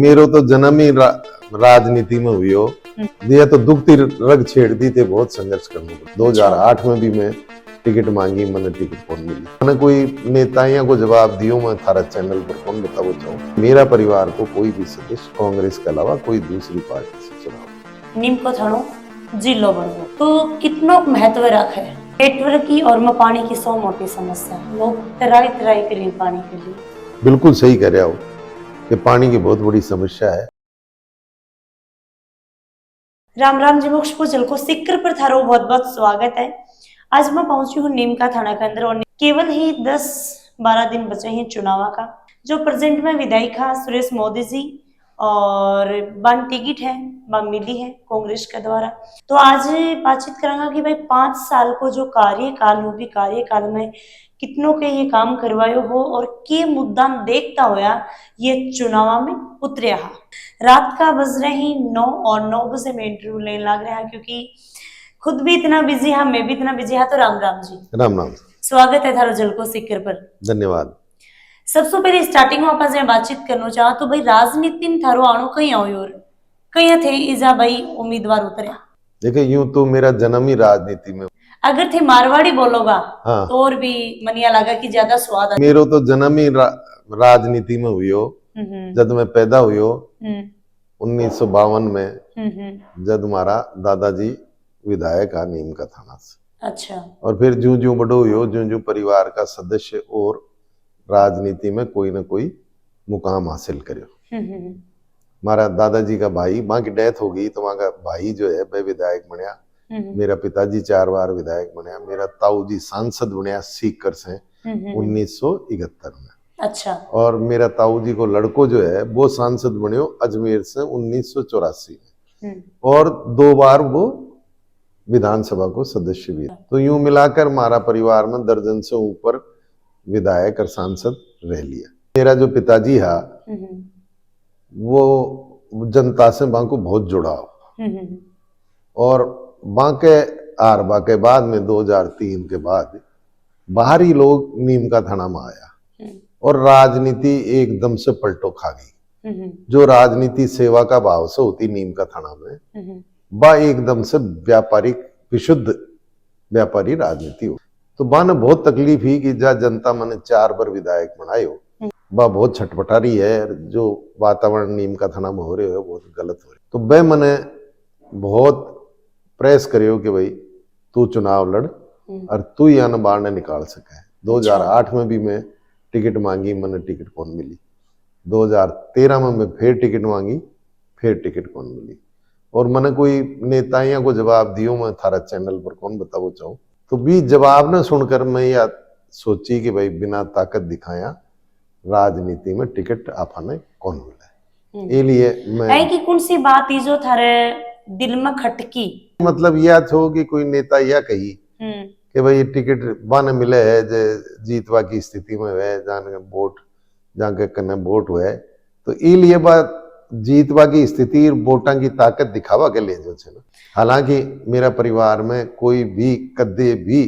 मेरो तो जन्म ही राजनीति में हुई हो। दिया तो दुखती रग छेड़ दी थे, बहुत संघर्ष करना पड़ा। 2008 में भी मैं टिकट मांगी, मैंने टिकट कौन मिली। मैंने कोई नेताइयों को जवाब दियो, मैं थारा चैनल पर कौन बताओ चाहूँ। मेरा परिवार को कोई भी सदस्य कांग्रेस के अलावा कोई दूसरी पार्टी से चुनाव नीम को थानो जिलो बनो तो कितनो महत्व रखे नेटवर्क की और में पानी की सौ मोटी समस्या है। लोग तराई तराई के लिए पानी के लिए बिल्कुल सही कह रहे हो कि पानी की बहुत बड़ी समस्या है। राम राम जी मोक्ष जल को सिक्र पर थारो बहुत बहुत स्वागत है। आज मैं पहुंची हूँ नीम का थाना के अंदर और केवल ही 10-12 दिन बचे हैं चुनाव का। जो प्रेजेंट में विधायक सुरेश मोदी जी और बन टिकट है बन मिली है कांग्रेस के द्वारा। तो आज बातचीत करेंगे कि भाई 5 साल को जो कार्यकाल हो भी कार्यकाल में कितनों के ये काम करवायो हो और के मुद्दा देखता होया ये चुनाव में उतरिया। रात का बज रहे ही 9 और 9 बजे में इंटरव्यू लेने लग रहा है क्योंकि खुद भी इतना बिजी है, मैं भी इतना बिजी है। तो राम राम जी। राम राम, स्वागत है थारो जल को सिक्र पर। धन्यवाद। सबसे पहले स्टार्टिंग में अपन बातचीत करना चाह तो भाई राजनीति में थारो आणो कहीं आओ और कहीं थे इजा भाई उम्मीदवार उतरिया। देखिए, यूं तो मेरा जन्म ही राजनीति में। अगर थे मारवाड़ी बोलोगा हाँ, तो और भी मनिया लगा कि ज्यादा स्वाद मेरो तो जन्म ही राजनीति में हुई हो। जब मैं पैदा हुई हो 1952 में, जब हमारा दादाजी विधायक आ नीम का थाना से। अच्छा। और फिर जूं जूं बड़ो हुई हो, जूं जूं परिवार का सदस्य और राजनीति में कोई ना कोई मुकाम हासिल करो। हमारा दादाजी का भाई, वहां की डेथ हो गई तो वहां का भाई जो है वह विधायक बनया। मेरा पिताजी 4 बार विधायक बनया। मेरा ताऊ जी सांसद बनया सीकर से 1971 में। अच्छा। और मेरा ताऊ जी को लड़को जो है वो सांसद बने हो अजमेर से 1984 में। और 2 बार वो विधानसभा को सदस्य भी है। तो यूं मिलाकर हमारा परिवार में दर्जन से ऊपर विधायक और सांसद रह लिया। मेरा जो पिताजी है वो जनता से वहां को बहुत जुड़ा हो। और वहां के आरबा के बाद में 2003 के बाद बाहरी लोग नीम का थाना में आया और राजनीति एकदम से पलटो खा गई। जो राजनीति सेवा का भाव से होती नीम का थाना में, वह एकदम से व्यापारिक विशुद्ध व्यापारी राजनीति हो। तो वहां ने बहुत तकलीफ ही कि जा जनता मैंने 4 बार विधायक बनाए हो, वह बहुत छटपटा रही है। जो वातावरण नीम का थाना में हो रहे हो बहुत गलत हो रहे। तो वह मैंने बहुत प्रेस करियो कि भाई तू चुनाव लड़ और तू ही अन बाढ़ ने निकाल सके। 2008 में भी मैं टिकट मांगी, मैंने टिकट कौन मिली। 2013 में मैं फिर टिकट मांगी, फिर टिकट कौन मिली। और मैंने कोई नेताइयों को जवाब दियो, मैं थारा चैनल पर कौन बताओ चाहूँ। तो भी जवाब न सुनकर मैं यह सोची कि भाई बिना ताकत दिखाया राजनीति में टिकट आपने कौन मिला। ये लिए मैं कि कौन सी बात जो थारे दिल में खटकी, मतलब यह थो कि कोई नेता यह कही कि भाई टिकट बन मिले है जे जीतवा की स्थिति में है, जाने वोट जाके कने वोट हुए। तो इसलिए बात जीतवा की स्थिति वोटा की ताकत दिखावा के लिए जो है ना। हालांकि मेरा परिवार में कोई भी कदे भी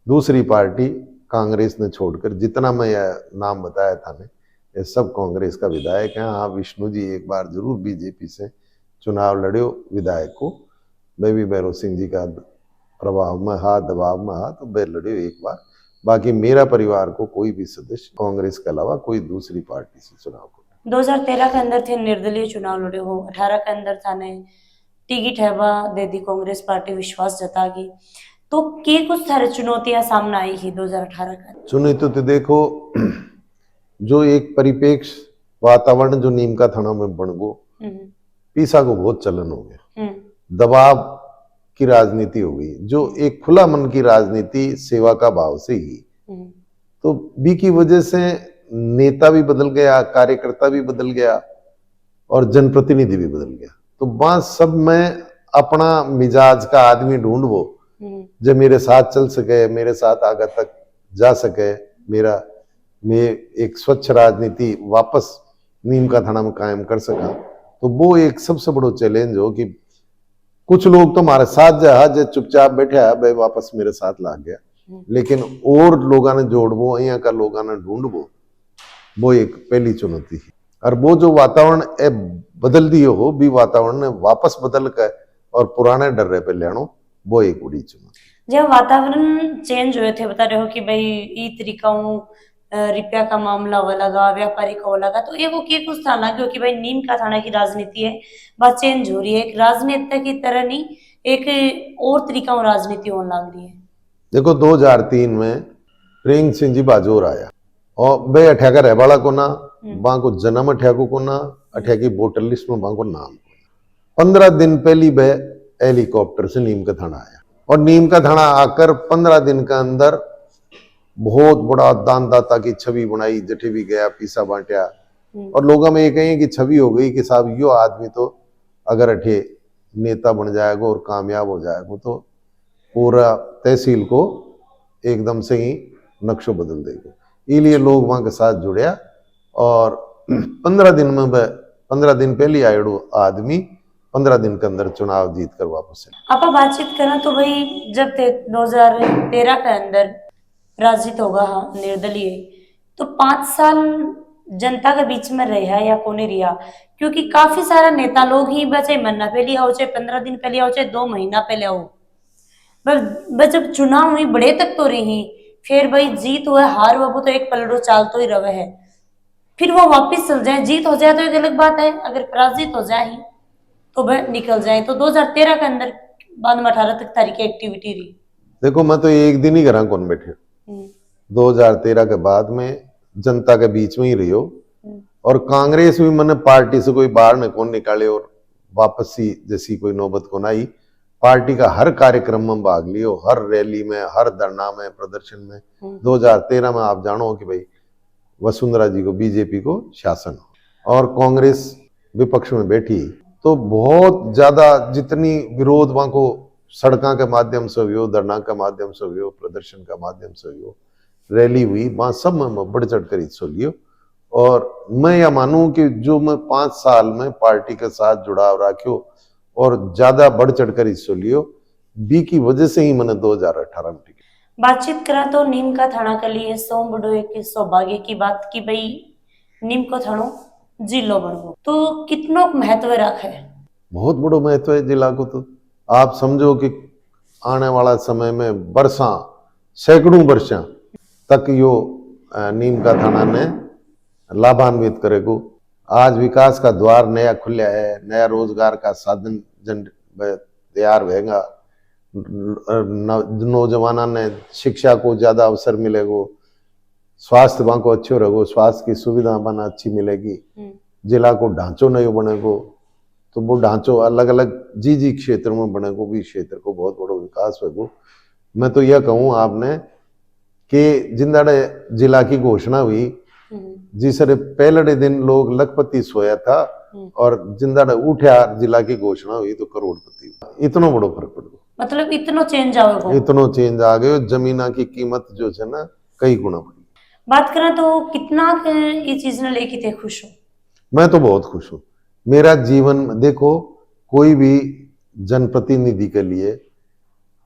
दूसरी पार्टी कांग्रेस ने छोड़कर, जितना मैं यह नाम बताया था ने, ये सब कांग्रेस का विधायक है। हाँ, विष्णु जी एक बार जरूर बीजेपी से चुनाव लड़े विधायक को, बेबी भैरव सिंह जी का प्रभाव में हा, दबाव में हा, तो वे लड़े एक बार। बाकी मेरा परिवार को कोई भी सदस्य कांग्रेस के अलावा कोई दूसरी पार्टी से चुनाव को 2013 के अंदर थे निर्दलीय चुनाव लड़े हो, 18 के अंदर था ने टिकट है वह दे दी कांग्रेस पार्टी विश्वास जता की। तो के कुछ सारे चुनौतियां सामने आई ही 2018 का चुनौती। तो देखो, जो एक परिपेक्ष वातावरण जो नीम का थाना में बन गो, पीसा को बहुत चलन हो गया, दबाव की राजनीति हो गई। जो एक खुला मन की राजनीति सेवा का भाव से ही, तो बी की वजह से नेता भी बदल गया, कार्यकर्ता भी बदल गया और जनप्रतिनिधि भी बदल गया। तो वहां सब में अपना मिजाज का आदमी ढूंढो जो मेरे साथ चल सके, मेरे साथ आगे तक जा सके। मैं एक स्वच्छ राजनीति वापस नीम का थाना में कायम कर सका। तो वो एक सबसे बड़ा चैलेंज हो कि कुछ लोग तो हमारे साथ जो चुपचाप बैठे है वे वापस मेरे साथ लाग गया, लेकिन और लोगों ने जोड़वो, यहाँ का लोगों ने ढूंढवो, वो एक पहली चुनौती है। और वो जो वातावरण ए बदल दियो हो भी वातावरण ने वापस बदल कर और पुराने डर्रे पे लेनो वो एक बड़ी चुनौती। जब वातावरण चेंज हुए थे, बता रहे हो कि भाई ई तरीकाओं रुपया का मामला वो लगा, व्यापारी को वो लगा, तो ये वो के कुछ था ना, क्योंकि भाई नीम का थाना की राजनीति है, बात चेंज हो रही है, एक राजनेता की तरह नहीं, एक और तरीका और राजनीति होने लग रही है। देखो 2003 में प्रेम सिंह जी बाजोर आया और बे अठ्या का रहवाला को ना वहां को जन्म अठ्या को ना अठ्या की वोटर लिस्ट में वहां को नाम 15 दिन पहली बे हेलीकॉप्टर से नीम का थाना आया और नीम का थाना आकर 15 दिन के अंदर बहुत बड़ा दानदाता की छवि बनाई, जठे भी गया पीसा बांटा और लोगों में ये कहें कि छवि हो गई कि साहब यो आदमी तो अगर अठे नेता बन जाएगा और कामयाब हो जाएगा तो पूरा तहसील को एकदम से ही नक्शो बदल देगा। इसलिए लोग वहां के साथ जुड़या और 15 दिन पहले आयडो आदमी 15 दिन के अंदर चुनाव जीत कर वापस आया। आप बातचीत करें तो भाई जब 2013 के अंदर राजित होगा, हाँ, निर्दलीय, तो 5 साल जनता के बीच में रहा या कोने रिया, क्योंकि काफी सारा नेता लोग ही बचे महीना पहले आओ, चाहे 15 दिन पहले आओ, चाहे 2 महीना पहले आओ, बस जब चुनाव हुई बड़े तक तो रही, फिर भाई जीत हुआ हार हुआ वो तो एक पलड़ो चाल तो ही रवे है, फिर वो वापिस चल जाए, जीत हो जाए तो एक अलग बात है, अगर पराजित हो जाए तो वह निकल जाए। तो 2013 के अंदर बाद में 18 तक तारीख की एक्टिविटी रही। देखो मैं तो एक दिन ही घर कौन बैठे 2013 के बाद में जनता के बीच में ही रही हो और कांग्रेस भी मैंने पार्टी से कोई बाहर न कौन निकाले और वापस ही जैसी कोई नौबत को आई। पार्टी का हर कार्यक्रम में भाग लियो, हर रैली में, हर धरना में, प्रदर्शन में। 2013 में आप जानो कि भाई वसुंधरा जी को, बीजेपी को शासन और कांग्रेस विपक्ष में बैठी, तो बहुत ज्यादा जितनी विरोध वहां को सड़कों के माध्यम से हुई हो, धरना के माध्यम से हुई हो, प्रदर्शन का माध्यम से हुई हो, रैली हुई, वहां सब में बढ़ चढ़ कर हिस्सा लियो। और मैं यह मानूं कि जो मैं 5 साल में पार्टी के साथ जुड़ाव रखियो और ज्यादा बढ़ चढ़ कर हिस्सा लियो, बी की वजह से ही मैंने 2018 में टिकट। बातचीत करा तो नीम का थाना के लिए सो बड़ो एक सौभाग्य की बात कि भाई नीम को थानो जिलो बनो, तो कितना महत्व रखा है? बहुत बड़ो महत्व है जिला को। तो आप समझो कि आने वाला समय में वर्षा, सैकड़ों वर्षा तक यो नीम का थाना ने लाभान्वित करेगो। आज विकास का द्वार नया खुला है, नया रोजगार का साधन जन तैयार होगा, नौजवाना ने शिक्षा को ज्यादा अवसर मिलेगो, स्वास्थ्य वहां को अच्छो रहेगो, स्वास्थ्य की सुविधा बना अच्छी मिलेगी, जिला को ढांचो नयो बनेगो, तो वो ढांचो अलग अलग जी क्षेत्र में बनेगो, भी क्षेत्र को बहुत बड़ा विकास होगो। मैं तो यह कहूँ आपने कि जिंदाड़े जिला की घोषणा हुई, जिसरे पहले दिन लोग लखपति सोया था और जिंदाड़े उठा जिला की घोषणा हुई तो करोड़पति। इतना बड़ो फर्क पड़ गया, मतलब इतना चेंज आओगे, इतना चेंज आ गयो। जमीना की कीमत जो है ना कई गुना बढ़ी। बात करें तो कितना ये चीज ने लेके थे खुश हो? मैं तो बहुत खुश हूँ। मेरा जीवन देखो, कोई भी जनप्रतिनिधि के लिए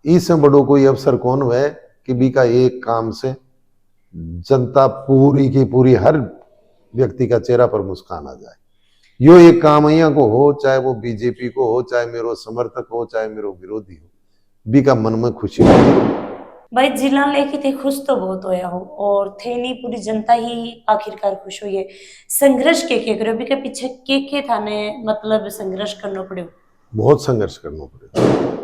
इससे बड़ो कोई अवसर कौन हुआ कि बी का एक काम से जनता पूरी की पूरी हर व्यक्ति का चेहरा पर मुस्कान आ जाए। यो एक काम यहाँ को हो, चाहे वो बीजेपी को हो, चाहे मेरो समर्थक हो, चाहे मेरो विरोधी हो, बी का मन में खुशी हो। भाई जिला लेके थे खुश तो बहुत होया हो और थे नहीं पूरी जनता ही आखिरकार खुश हुई है। संघर्ष के करो भी के पीछे के थाने मतलब संघर्ष करना पड़े? बहुत संघर्ष करना पड़े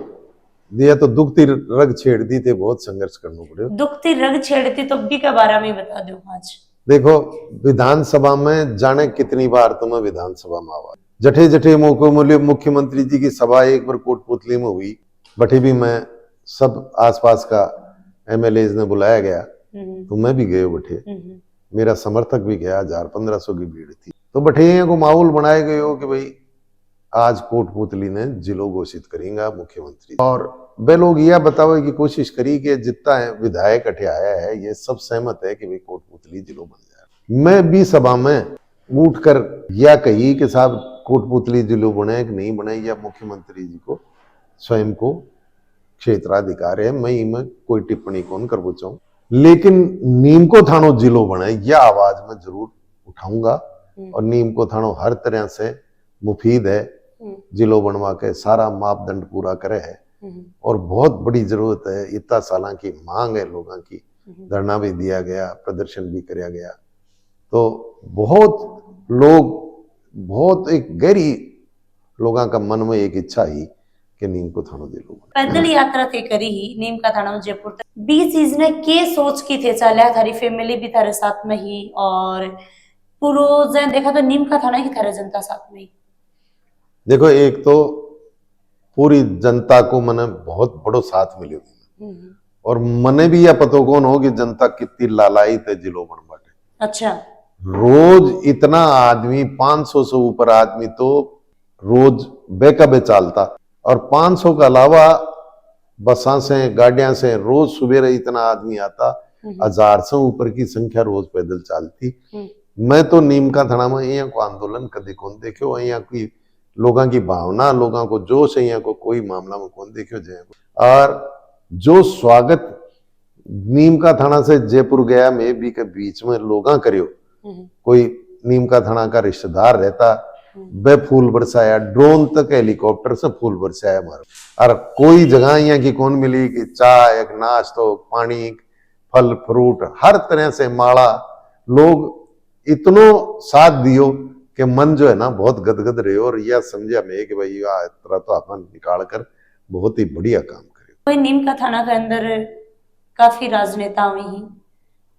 दिया तो दुखती रग छेड़ दी थे, बहुत संघर्ष करना पड़े। दुखती रग छेड़ती तो भी के बारे में बता दो। आज देखो विधानसभा में जाने कितनी बार तुम्हें विधानसभा में आवाज जठे जठे मुख्यमंत्री जी की सभा एक बार कोटपुतली में हुई, बटे भी मैं सब आसपास का एमएलए ने बुलाया गया तो मैं भी गए बठे, मेरा समर्थक भी गया, 1000-1500 की भीड़ थी। तो बठे को माहौल बनाए गए हो कि भाई आज कोटपुतली ने जिलो घोषित करेगा मुख्यमंत्री, और वे लोग यह बताओ कि कोशिश करी कि जितना विधायक अठे आया है ये सब सहमत है कि भाई कोटपुतली जिलो बन जाए। मैं भी सभा में उठकर यह कही कि साहब कोटपुतली जिलो बने कि नहीं बने, या मुख्यमंत्री जी को स्वयं को क्षेत्राधिकार है, मैं इनमें कोई टिप्पणी कौन कर चाहूँ, लेकिन नीम को थानो जिलो बने यह आवाज मैं जरूर उठाऊंगा और नीम को थानो हर तरह से मुफीद है, जिलो बनवा के सारा मापदंड पूरा करे है और बहुत बड़ी जरूरत है। इतना साल की मांग है लोगों की, धरना भी दिया गया, प्रदर्शन भी किया गया, तो बहुत लोग, बहुत एक गहरी लोगों का मन में एक इच्छा ही कि नीम को थानो जिलो पैदल यात्रा थे करी ही नीम का थाना जयपुर तक। 20 चीज ने के सोच की थे चला, थारी फैमिली भी थारे साथ में ही और पूरा देखा तो नीम का थाना की थारे जनता साथ में ही। देखो, एक तो पूरी जनता को मने बहुत बड़ो साथ मिलो और मने भी यह पतो कौन हो कि जनता कितनी लालायित है जिलो बन बाटे। अच्छा, रोज इतना आदमी 500 से ऊपर आदमी तो रोज बेकबे चालता और 500 के अलावा बसा से गाड़ियां से रोज सुबह इतना आदमी आता, 1000 से ऊपर की संख्या रोज पैदल चालती। मैं तो नीम का थाना में यहाँ को आंदोलन कभी कौन देखो, यहाँ की लोगों की भावना, लोगों को जोश है, यहाँ को कोई मामला में कौन देखो जय। और जो स्वागत नीम का थाना से जयपुर गया में भी के बीच में लोगा करियो, कोई नीम का थाना का रिश्तेदार रहता, वे फूल बरसाया, ड्रोन तक हेलीकॉप्टर से फूल बरसाया हमारा। और कोई जगह यहाँ की कौन मिली कि चाय, एक नाश्तो, पानी, फल फ्रूट, हर तरह से माला, लोग इतनो साथ दियो कि मन जो है ना बहुत गदगद रहे और यह समझा मैं कि भाई यह तरह तो अपन निकाल कर बहुत ही बढ़िया काम करे। कोई नीम का थाना के अंदर काफी राजनेता हुई ही,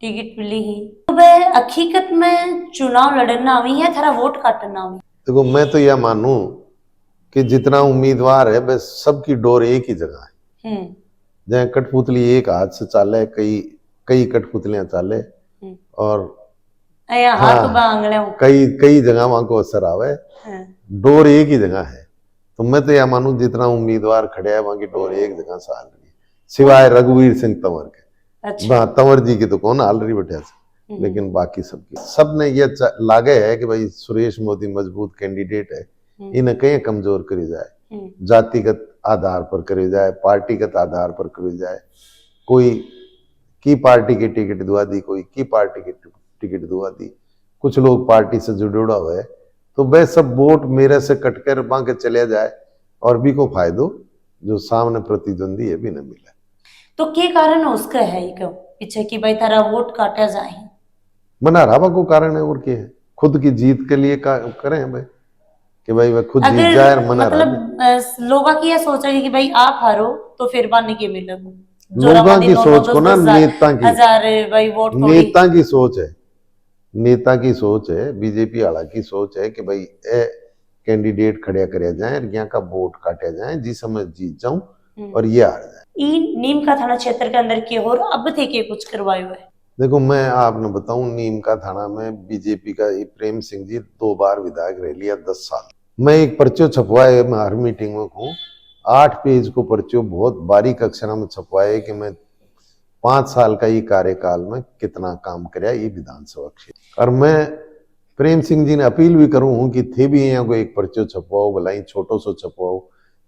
टिकट मिली ही, तो वह हकीकत में चुनाव लड़ना हुई है, थारा वोट काटना हुई। देखो, मैं तो यह मानूं कि जितना उम्मीदवार है बस सबकी डोर एक ही जगह है। जहाँ कठपुतली एक हाथ से चाले, कई कठपुतलियां चाले और कई जगह वहां को असर आवे, डोर एक ही जगह है। तो मैं तो यह मानूं जितना उम्मीदवार खड़े है वहां की डोर एक जगह से हाल रही है, सिवाय रघुवीर सिंह तंवर के। अच्छा। तंवर जी की तो कौन हाल रही बैठे, लेकिन बाकी सबने ये लागे है कि भाई सुरेश मोदी मजबूत कैंडिडेट है, इन्हें कहीं कमजोर करी जाए, जातिगत आधार पर करी जाए, पार्टीगत आधार पर करी जाए। कोई की पार्टी की टिकट दुआ दी, कोई की पार्टी की टिकट दुआ दी, कुछ लोग पार्टी से जुड़ा हुआ है, तो वह सब वोट मेरे से कटकर बांके चले जाए और भी को फायदो जो सामने प्रतिद्वंदी है भी न मिले। तो क्या कारण उसका है क्यों पीछे कि भाई तारा वोट काटा जाए? मना रावा को कारण है और क्या है, खुद की जीत के लिए करें भाई कि भाई वह खुद जीत जाए। मना मतलब लोगों की यह सोच है कि भाई आप हारो तो फिर बाने के मिले, लोगों की सोच को ना, नेता की सोच है, नेता की सोच है, बीजेपी वाला की सोच है कि भाई ए कैंडिडेट खड़े करे जाए, यहाँ का वोट काटे जाए, जिस समय जीत जाऊं और ये हार जाए। नीम का थाना क्षेत्र के अंदर की और अब थे के कुछ करवाए हुए? देखो, मैं आपने बताऊं, नीम का थाना में बीजेपी का प्रेम सिंह जी 2 बार विधायक रह लिया 10 साल। मैं एक पर्चो छपवाए, मैं हर मीटिंग में हूँ, 8 पेज को पर्चो बहुत बारीक अक्षरों में छपवाए कि मैं 5 साल का ये कार्यकाल में कितना काम कराया ये विधानसभा क्षेत्र। और मैं प्रेम सिंह जी ने अपील भी करूं कि थे भी यहाँ को एक पर्चो छपवाओ, भलाई छोटो सो छपवाओ,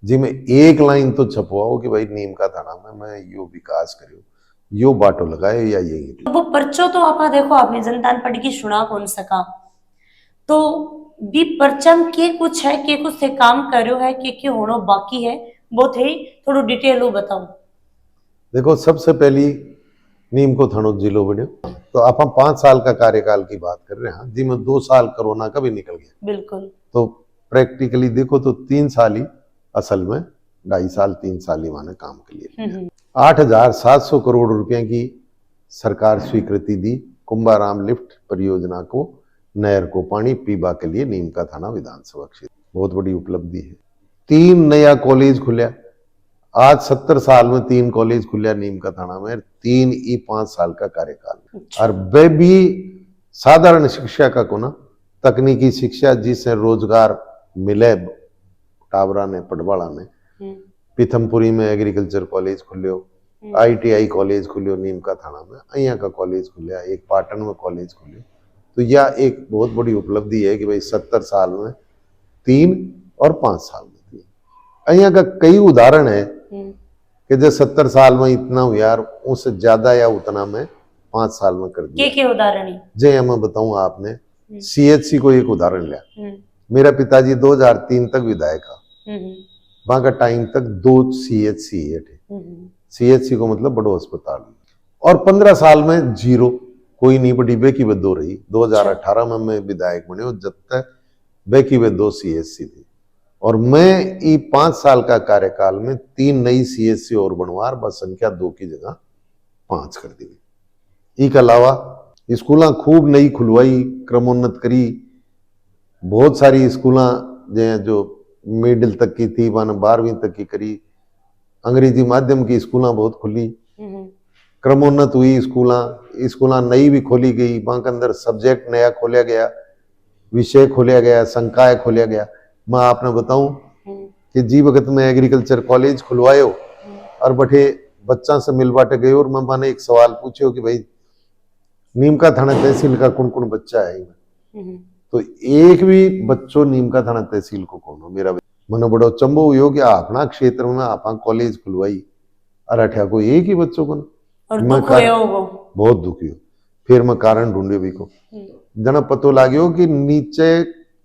जिसमें एक लाइन तो छपवाओ कि भाई नीम का थाना में मैं यो विकास करो, यो बाटो लगाए या यही। वो पर्चो तो आप देखो आपने जनता ने पढ़ के सुना कौन सका, तो भी परचम के कुछ है, के कुछ थे काम करो है, के होना बाकी है, वो थे थोड़ा डिटेल वो बताओ। देखो, सबसे पहली नीम को थानो जिलो बनो, तो आप 5 साल का कार्यकाल की बात कर रहे हैं, जिसमें 2 साल कोरोना का भी निकल गया। बिल्कुल। तो प्रैक्टिकली देखो तो 3 साल ही असल में 2.5 साल 3 साल ही माने काम के लिए 8,700 करोड़ रुपए की सरकार स्वीकृति दी कुंभाराम लिफ्ट परियोजना को, नहर को पानी पीबा के लिए नीम का थाना विधानसभा क्षेत्र, बहुत बड़ी उपलब्धि है। 3 नया कॉलेज खुला, आज 70 साल में 3 कॉलेज खुला नीम का थाना में, 3 ही 5 साल का कार्यकाल। और वे भी साधारण शिक्षा का को ना, तकनीकी शिक्षा जिससे रोजगार मिले टावरा ने, पटवाड़ा ने, पीथमपुरी में एग्रीकल्चर कॉलेज खुल्यो, ITI कॉलेज खुल्यो नीम का थाना में, अहिया का कॉलेज खुलिया, एक पाटन में कॉलेज खुल्यो। तो यह एक बहुत बड़ी उपलब्धि है कि भाई 70 साल में 3 और 5 साल में 3। अहिया का कई उदाहरण है कि जो 70 साल में इतना हुआ यार, उससे ज्यादा या उतना में 5 साल में कर दिया। क्या उदाहरण है? जय मैं बताऊं आपने, सीएचसी को एक उदाहरण लिया, मेरा पिताजी 2003 तक विधायक था, वहां का टाइम तक 2 सीएचसी थे। सीएचसी को मतलब बड़ो अस्पताल, और 15 साल में जीरो, कोई नहीं बड़ी बेकी वे 2 रही। 2018 में मैं विधायक बने, जब तक बेकी वे 2 सीएचसी थी, और मैं ई 5 साल का कार्यकाल में 3 नई सीएचसी और बनवार, बस संख्या 2 की जगह 5 कर दी। इसके अलावा स्कूल खूब नई खुलवाई, क्रमोन्नत करी, बहुत सारी स्कूल जो मिडिल तक की थी वन 12वीं तक की करी, अंग्रेजी माध्यम की स्कूल बहुत खुली, क्रमोन्नत हुई स्कूल नई भी खोली गई, वहां के अंदर सब्जेक्ट नया खोला गया, विषय खोला गया, संकाय खोला गया। मैं आपने बताऊं कि जी वक्त में एग्रीकल्चर कॉलेज खुलवायो और बठे बच्चा से मिल बाटे गए, और मैंने एक सवाल पूछो कि भाई नीमका थाना तहसील का कौन कौन बच्चा है, तो एक भी बच्चों नीमका थाना तहसील को कौन हो। मेरा मनो बड़ो चंबो हुई कि अपना क्षेत्र में आप कॉलेज खुलवाई और अठा को एक ही बच्चों को, और दुख होयो वो बहुत दुखी हो। फिर मैं कारण ढूंढे भी को, जना पतो लाग्यो कि नीचे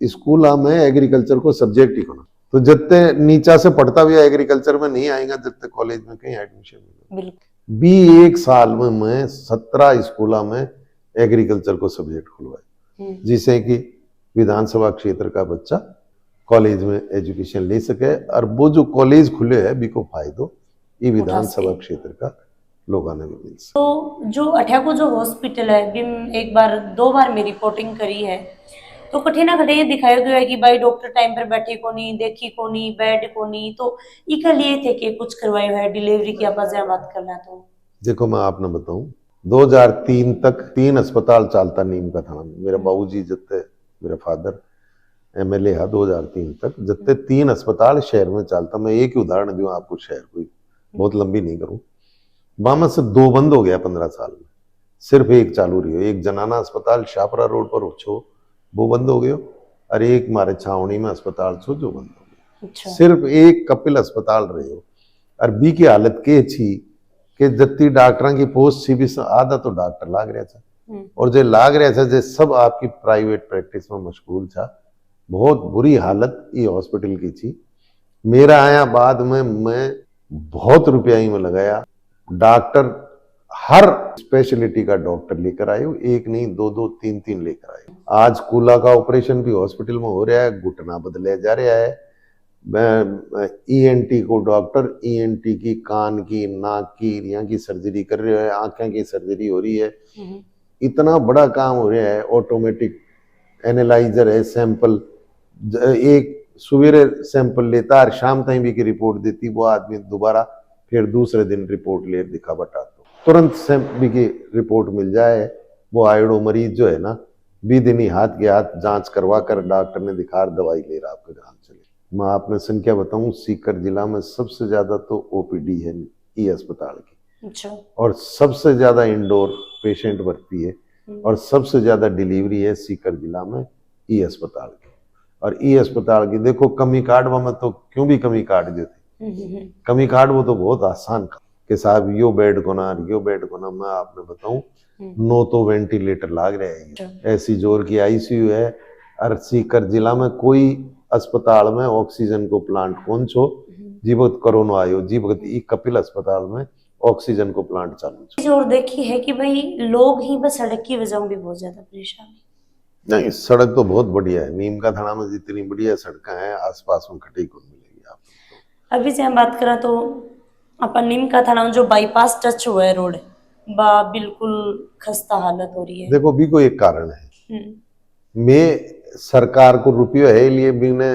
स्कूल में एग्रीकल्चर को सब्जेक्ट ही होना, तो जत्ते नीचा से पढ़ता हुआ एग्रीकल्चर में नहीं आएगा, जत्ते कॉलेज में कहीं एडमिशन मिलेगा। भी एक साल में मैं 17 स्कूल में एग्रीकल्चर को सब्जेक्ट खुलवाए, जिससे कि विधानसभा क्षेत्र का बच्चा कॉलेज में एजुकेशन ले सके, और वो जो कॉलेज खुले है बिको फायदो ये विधानसभा क्षेत्र का लोगों ने भी मिल सके। तो जो अठिया को जो हॉस्पिटल है, बिम एक बार 2 बार में रिपोर्टिंग करी है, तो कठे ना कठे ये दिखाया गया है कि भाई डॉक्टर टाइम पर बैठे को नहीं, देखी को नहीं, बेड को नहीं, तो इके लिए थे कि कुछ करवाए है डिलीवरी की आप बात करना। तो देखो मैं आपने बताऊं 2003 तक 3 अस्पताल चलता नीमका थाना में, मेरा बाबूजी जत्ते मेरा फादर एमएलए है 2003 तक, जत्ते 3 अस्पताल शहर में चलता। मैं एक ही उदाहरण दूं आपको, शहर कोई बहुत लंबी नहीं करूं, वहां से 2 बंद हो गया 15 साल में, सिर्फ एक चालू रही हो। एक जनाना अस्पताल शाहपुरा रोड पर छो वो बंद हो गयो, और एक मारे छावनी में अस्पताल छो जो बंद हो गयो। अच्छा। सिर्फ एक कपिल अस्पताल रहे हो, और बी की हालत के छी कि जत्ती डॉक्टर की पोस्ट थी भी आधा तो डॉक्टर लाग रहा था, और जो लाग रहा था जो सब आपकी प्राइवेट प्रैक्टिस में मशगूल था। बहुत बुरी हालत ये हॉस्पिटल की थी। मेरा आया बाद में मैं बहुत रुपया ही में लगाया, डॉक्टर हर स्पेशलिटी का डॉक्टर लेकर आए, एक नहीं 2-2 3-3 लेकर आए। आज कूला का ऑपरेशन भी हॉस्पिटल में हो रहा है, घुटना बदले जा रहा है। ईएनटी को डॉक्टर ईएनटी की, कान की, नाक की, यहाँ की सर्जरी कर रहे हैं, आंखें की सर्जरी हो रही है। इतना बड़ा काम हो रहा है। ऑटोमेटिक एनालाइजर है, सैंपल एक सवेरे सैंपल लेता और शाम तक भी की रिपोर्ट देती, वो आदमी दोबारा फिर दूसरे दिन रिपोर्ट ले दिखा बटा, तो तुरंत सैंपल की रिपोर्ट मिल जाए। वो आयोडो मरीज जो है ना, दिन ही हाथ के हाथ जांच करवा कर डॉक्टर ने दिखा दवाई ले रहा आपके घर चले। मैं आपने संख्या बताऊं, सीकर जिला में सबसे ज्यादा तो ओपीडी है ई अस्पताल की। अच्छा। और सबसे ज्यादा इंडोर पेशेंट भर्ती है, और सबसे ज्यादा डिलीवरी है सीकर जिला में ई अस्पताल की। और ई अस्पताल की देखो कमी कार्ड में तो क्यों भी कमी कार्ड देते, कमी कार्ड वो तो बहुत आसान कि साहब यो बेड को ना, यो बेड को ना। मैं आपने बताऊं 9 तो वेंटिलेटर लाग रहे हैं, ऐसी जोर की आईसीयू है। और सीकर जिला में कोई अस्पताल में ऑक्सीजन को प्लांट कौन छो, जीवत कोरोना आयो, जीवत ई कपिल अस्पताल में ऑक्सीजन को प्लांट चालू छो। और देखी है कि भाई लोग ही बस सड़क की वजह भी बहुत ज्यादा परेशान। नहीं, सड़क तो बहुत बढ़िया है, नीमका थाना में जितनी बढ़िया सड़कें हैं आसपास में खटी को मिलेगी आपको। अभी से हम बात करें तो अपन नीमका थाना में जो बाईपास टच हुआ है रोड, बा बिल्कुल खस्ता हालत हो रही है। देखो भी कोई एक कारण है, मैं सरकार को रुपये है लिए बिना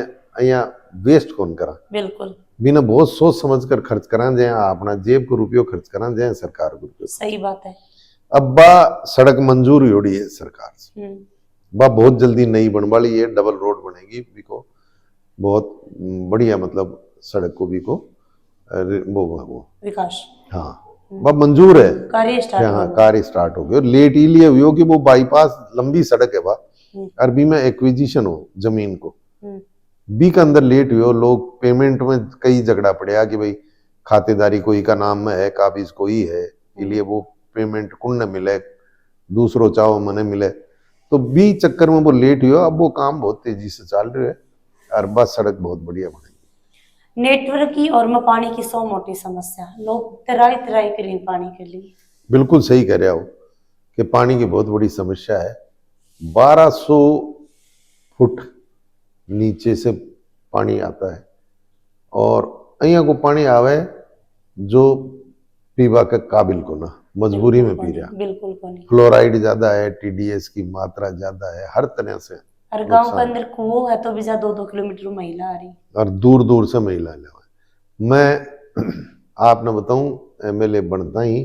यहाँ वेस्ट कौन करा, बिल्कुल बिना बहुत सोच समझ कर खर्च करा जाए, अपना जेब को रुपये खर्च करा जाए सरकार को रुपये। सही बात है। अब बा सड़क मंजूर हो रही है सरकार से, बा बहुत जल्दी नई बन वाली है, डबल रोड बनेगी बिको, बहुत बढ़िया, मतलब सड़क को भी को वो विकास, हाँ वह मंजूर है, कार्य स्टार्ट, हाँ कार्य स्टार्ट हो गया। लेट इसलिए हुई हो कि वो बाईपास लंबी सड़क है, वह अरबी में एक्विजिशन हो जमीन को, बी के अंदर लेट हुए हो, लोग पेमेंट में कई झगड़ा पड़ेगा कि भाई खातेदारी कोई का नाम में है, काबिज कोई है, इसलिए वो पेमेंट कुन न मिले, दूसरों चाहो मने मिले, तो 20 चक्कर में वो लेट हुआ। अब वो काम बहुत तेजी से चल रहा है और बस सड़क बहुत बढ़िया बनेगी। नेटवर्क की और में पानी की सौ मोटी समस्या, लोग तराई तराई करें पानी के लिए। बिल्कुल सही कह रहे हो कि पानी की बहुत बड़ी समस्या है। 1200 फुट नीचे से पानी आता है और અહીંયા को पानी आवे जो पीवा के काबिल को ना, मजबूरी में पी रहा। बिल्कुल को नहीं। फ्लोराइड ज्यादा है, टीडीएस की मात्रा ज्यादा है, हर तरह से और गांव के अंदर कुओं है तो भी ज्यादा 2-2 किलोमीटर महिला आ रही और दूर दूर से महिला ले। मैं आपने बताऊं एमएलए बनता ही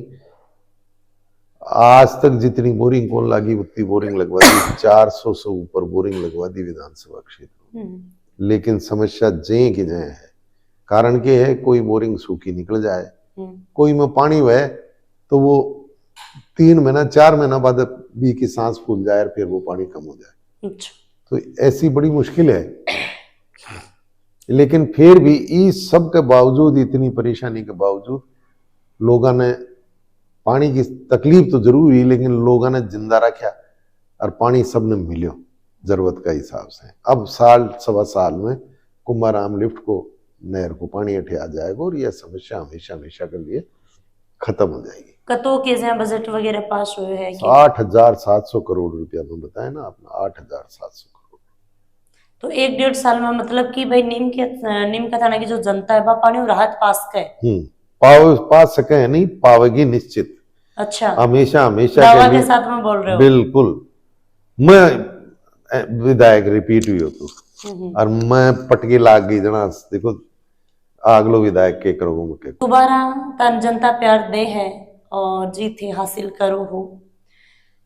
आज तक जितनी बोरिंग कौन लागी उतनी बोरिंग लगवा दी। 400 से ऊपर बोरिंग लगवा दी विधानसभा क्षेत्र में। लेकिन समस्या जे की जय है। कारण के है कोई बोरिंग सूखी निकल जाए, कोई में पानी वह तो वो 3 महीना 4 महीना बाद भी की सांस फूल जाए और फिर वो पानी कम हो जाए। तो ऐसी बड़ी मुश्किल है। लेकिन फिर भी इस सब के बावजूद, इतनी परेशानी के बावजूद लोगों ने पानी की तकलीफ तो जरूर हुई लेकिन लोगों ने जिंदा रखा और पानी सबने मिलो जरूरत का हिसाब से। अब साल सवा साल में कुंभाराम लिफ्ट को नहर को पानी अठे आ जाएगा और यह समस्या हमेशा हमेशा के लिए खत्म हो जाएगी। कतो के जहाँ बजट वगैरह पास हुए हैं 8,700 करोड़ रुपया में बताया ना आपने, 8,700 करोड़। तो 1-1.5 साल में मतलब कि भाई नीम का थाना की जो जनता है वह पानी और राहत पास का है। पा सके नहीं, पावेगी निश्चित। अच्छा, हमेशा हमेशा दावा के साथ में बोल रहे हो? बिल्कुल। मैं विधायक रिपीट हुई हो तो और मैं पटकी लाग गई जना। देखो आगलो विधायक के करोगे मुके दोबारा तन जनता प्यार दे है और जीत ही हासिल करो हो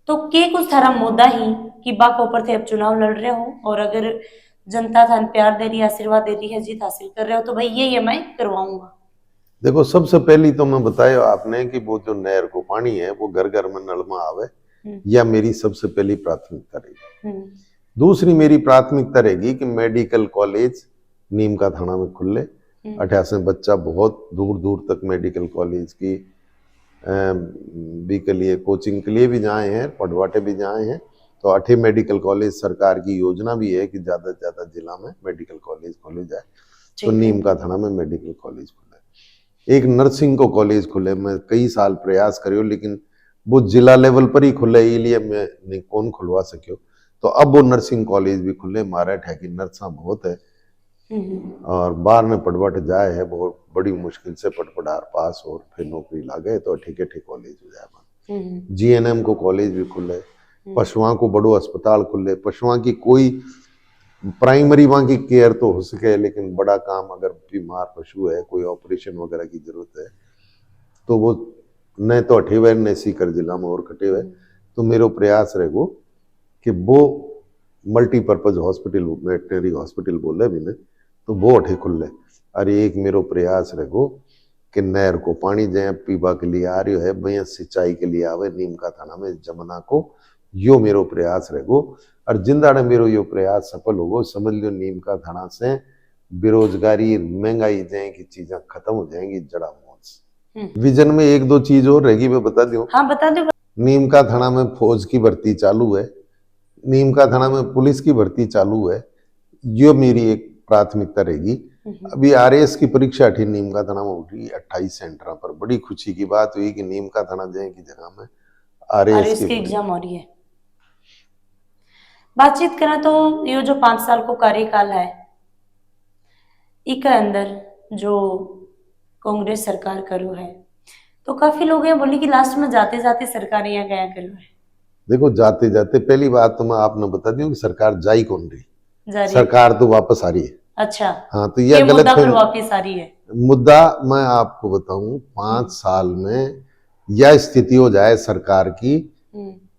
तो के कुछ थारा मुद्दा ही कि बाक ऊपर थे अब चुनाव लड़ रहे हो और अगर जनता थान प्यार दे रही है, आशीर्वाद दे रही है, जीत हासिल कर रहे हो तो भाई ये मैं करवाऊंगा। देखो सबसे पहली तो मैं बताया आपने कि वो जो नहर को पानी है वो घर घर में नल में आवे, या मेरी सबसे पहली प्राथमिकता रहेगी। दूसरी मेरी प्राथमिकता रहेगी कि मेडिकल कॉलेज नीम का थाना में खुले। 88 बच्चा बहुत दूर दूर तक मेडिकल कॉलेज की भी के लिए कोचिंग के लिए भी जाए हैं, पढ़वाटे भी जाए हैं। तो 8 मेडिकल कॉलेज सरकार की योजना भी है कि ज्यादा से ज्यादा जिला में मेडिकल कॉलेज खोले जाए। तो नीम का थाना में मेडिकल कॉलेज खुले, एक नर्सिंग को कॉलेज खुले। मैं कई साल प्रयास करियो लेकिन वो जिला लेवल पर ही खुले, इसलिए मैं कौन खुलवा सकियो। तो अब वो नर्सिंग कॉलेज भी खुले। मारा है कि नर्सा बहुत है और बाहर में पढ़वट जाए है, बहुत बड़ी मुश्किल से पढ़पढ़ार पास और फिर नौकरी लागे तो ठीक कॉलेज हो जाए। जीएनएम को कॉलेज भी खुले, पशुओं को बड़ो अस्पताल खुले। पशुओं की कोई प्राइमरी वहां की केयर तो हो सके, लेकिन बड़ा काम अगर बीमार पशु है, कोई ऑपरेशन वगैरह की जरूरत है तो वो न तो अठे हुए न सीकर जिला में और कटे हुए। तो मेरा प्रयास रहेगो कि वो मल्टीपर्पज हॉस्पिटल, वेटनरी हॉस्पिटल बोले भी ने तो वो अठे खुले। और एक मेरो प्रयास रहेगो कि नहर को पानी जय पीवा के लिए आ रही है भैया सिंचाई के लिए आवे नीम का थाना में जमुना को, यो मेरो प्रयास रहेगो। और जिंदाड़े मेरो यो प्रयास सफल होगो, समझ लो नीम का थाना से बेरोजगारी महंगाई जय की चीजें खत्म हो जाएंगी जड़ा मोच। विजन में 1-2 चीज और रहेगी, मैं बता दूं। हाँ बता दो। नीम का थाना में फौज की भर्ती चालू है, नीम का थाना में पुलिस की भर्ती चालू है, यो मेरी एक प्राथमिकता रहेगी। अभी आरएएस की परीक्षा थी नीम का थाना में उठी 28 सेंटर पर। बड़ी खुशी की बात हुई कि नीम का थाना जय की जगह में आरएएस की एग्जाम हो रही है। बातचीत करें तो ये जो 5 साल को कार्यकाल है इसके अंदर जो कांग्रेस सरकार करो है तो काफी लोग ये बोली कि लास्ट में जाते जाते सरकार यहाँ गया करो है। देखो जाते जाते पहली बात तो मैं आपने बता दूं कि सरकार जा ही कौन रही, सरकार तो वापस आ रही है। अच्छा हाँ, तो यह गलत मुद्दा वापस आ रही है। मुद्दा मैं आपको बताऊं 5 साल में यह स्थिति हो जाए सरकार की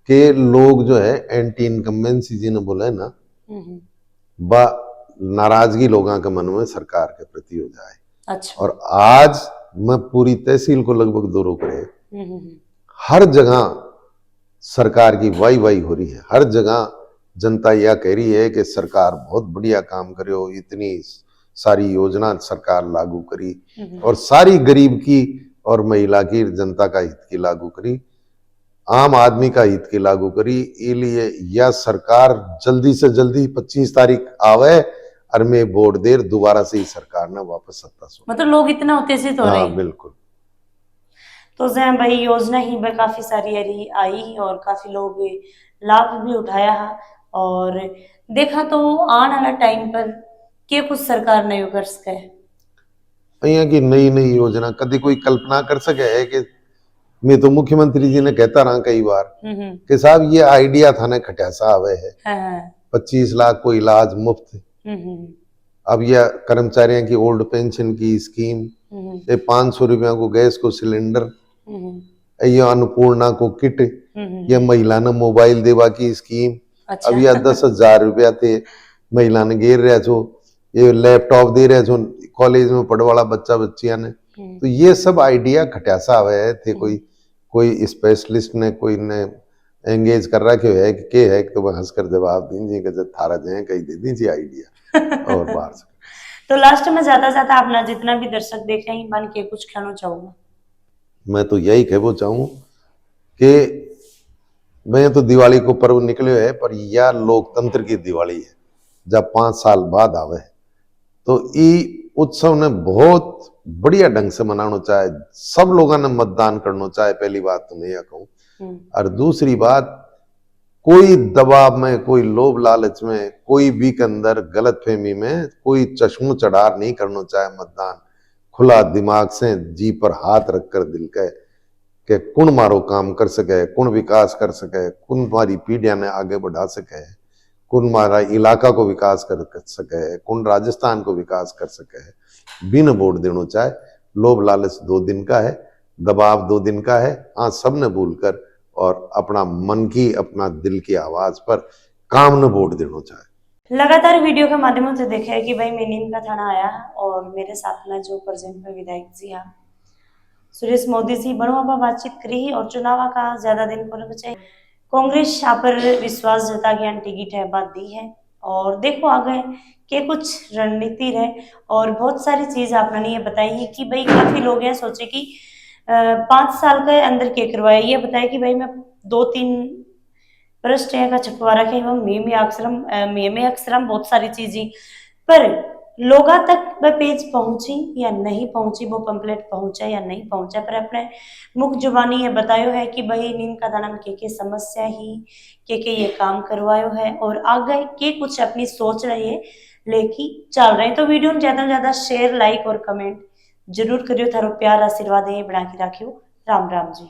कि लोग जो है एंटी इनकम्बेंसी जिन्हें बोले ना, नाराजगी लोगों के मन में सरकार के प्रति हो जाए। अच्छा। और आज मैं पूरी तहसील को लगभग दौरो करे, हर जगह सरकार की वाई वाई हो रही है। हर जगह जनता यह कह रही है कि सरकार बहुत बढ़िया काम करो, इतनी सारी योजना सरकार लागू करी और सारी गरीब की और महिला की जनता का हित की लागू करी। आम आदमी का हित की लागू करी। इसलिए यह सरकार जल्दी से जल्दी 25 तारीख आवे और मैं वोट देर दोबारा से ही सरकार ने वापस सत्ता सो। मतलब लोग इतना उत्तेजित हो रहे हाँ हैं। बिल्कुल। तो जैन भाई योजना ही में काफी सारी आई और काफी लोग लाभ भी उठाया है। और देखा तो आने वाला टाइम पर के कुछ सरकार नहीं कर सके। यहाँ की नई नई योजना कभी कोई कल्पना कर सके है कि मैं तो मुख्यमंत्री जी ने कहता रहा कई बार कि साहब ये आइडिया था ना खटिया साहब है। हाँ। 25 लाख को इलाज मुफ्त। अब यह कर्मचारियों की ओल्ड पेंशन की स्कीम, ये 500 रुपया को गैस को सिलेंडर, ये अन्नपूर्णा को किट, ये महिला ने मोबाइल देवा की स्कीम। अच्छा। अब यह 10,000 रुपया थे महिला ने घेर रहा छो, ये लैपटॉप दे रहे छो कॉलेज में पढ़ वाला बच्चा बच्चिया ने। तो ये सब आइडिया खटियासा हुए थे। कोई स्पेशलिस्ट ने कोई ने एंगेज कर रहा है कि है तो मैं हंसकर जवाब दीजिए कि जब थारा जाए कहीं दे दीजिए आइडिया और बाहर से। तो लास्ट में ज्यादा अपना जितना भी दर्शक देखे हैं बन के कुछ कहना चाहूंगा। मैं तो यही कहना चाहूँ कि मैं तो दिवाली को पर्व निकले है पर यह लोकतंत्र की दिवाली है जब 5 साल बाद आवे तो ई उत्सव ने बहुत बढ़िया ढंग से मनाना चाहे। सब लोगों ने मतदान करना चाहे, पहली बात तो मैं यह कहूँ। और दूसरी बात, कोई दबाव में, कोई लोभ लालच में, कोई भी के अंदर गलत फहमी में कोई चश्मो चढ़ार नहीं करना चाहे। मतदान खुला दिमाग से जी पर हाथ रखकर दिल के कौन मारो काम कर सके, कौन विकास कर सके, कौन हमारी पीढ़ियां ने आगे बढ़ा सके, कौन हमारा इलाका को विकास कर सके, कौन राजस्थान को विकास कर सके। बिन वोट देना चाहे। लोभ लालच 2 दिन का है, दबाव 2 दिन का है। हाँ सबने भूलकर और अपना मन की, अपना दिल की आवाज पर काम न वोट देना चाहे। लगातार वीडियो के माध्यम से देखा है कि भाई मैं नीम का थाना आया और मेरे साथ में जो प्रेजेंट में विधायक जी हैं सुरेश मोदी जी बड़ों पर बातचीत करी और चुनाव का ज्यादा दिन को बचे कांग्रेस पर विश्वास जता के टिकट है बात दी है। और देखो आगे के कुछ रणनीति है और बहुत सारी चीज आपने ये बताई है कि भाई काफी लोग हैं सोचे कि 5 साल के अंदर क्या करवाया। ये बताया कि भाई मैं 2-3 प्रश्न का छपवा रखे में अक्षरम बहुत सारी चीजें पर लोगा तक वह पेज पहुंची या नहीं पहुंची, वो पंपलेट पहुंचा या नहीं पहुंचा, पर अपने मुख जुबानी ये बतायो है कि भाई नीम का दाना में के समस्या ही के ये काम करवायो है और आगे के कुछ अपनी सोच रहे है लेके चल रहे हैं। तो वीडियो में ज्यादा से ज्यादा शेयर लाइक और कमेंट जरूर करियो। थारो प्यार आशीर्वाद बना के रखियो। राम राम जी।